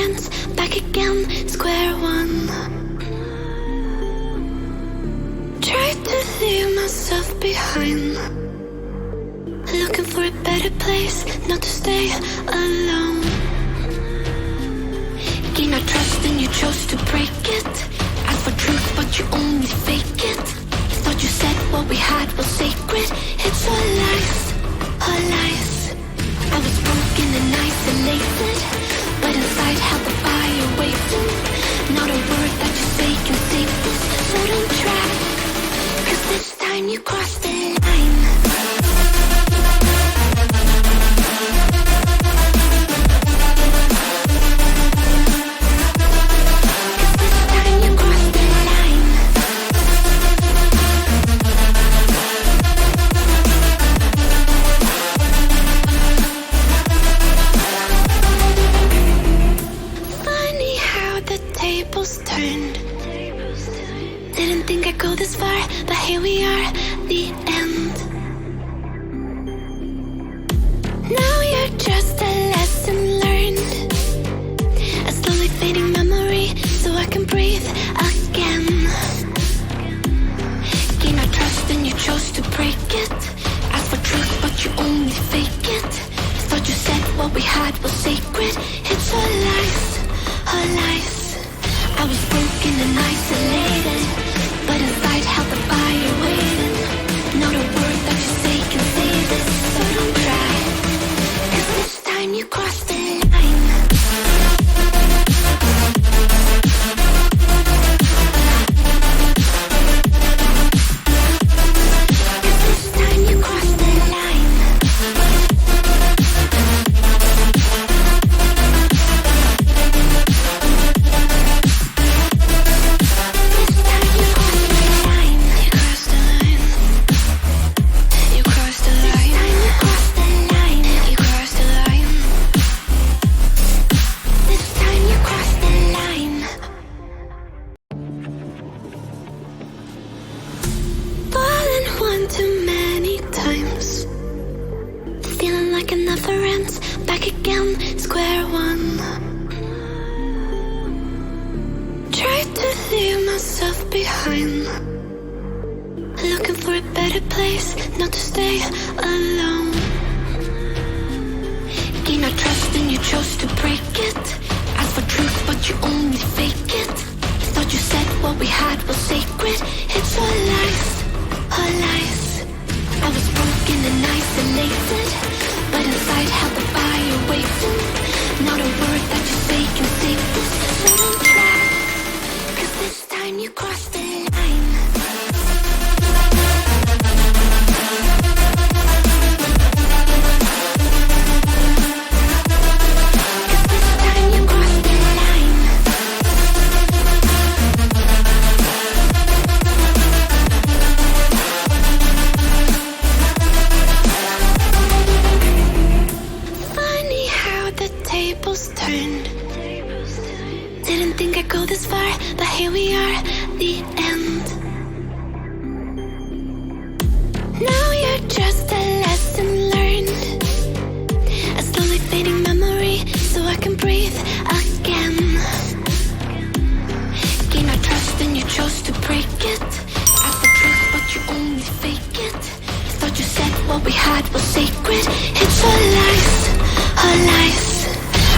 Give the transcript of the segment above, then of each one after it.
ends, back again, square one. Tried to leave myself behind, looking for a better place, not to stay alone. Gain our trust and you chose to break it. Ask for truth but you only fake it. Thought you said what we had was sacred. It's all lies, all lies. I was broken and isolated, but inside held the fire waiting. Not a word that you say can save this, so don't try, 'cause this time you crossed the line. Turned. Didn't think I'd go this far, but here we are, the end. Now you're just a lesson learned, a slowly fading memory, so I can breathe again. Gain our trust and you chose to break it. Ask for truth but you only fake it. Thought you said what we had was sacred. It's all lies, all lies. I was broken and isolated, but inside held the fire waiting. Not a word that you say can save this, so don't try, 'cause this time you crossed the line.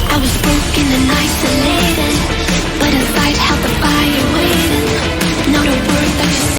I was broken and isolated, but inside held the fire.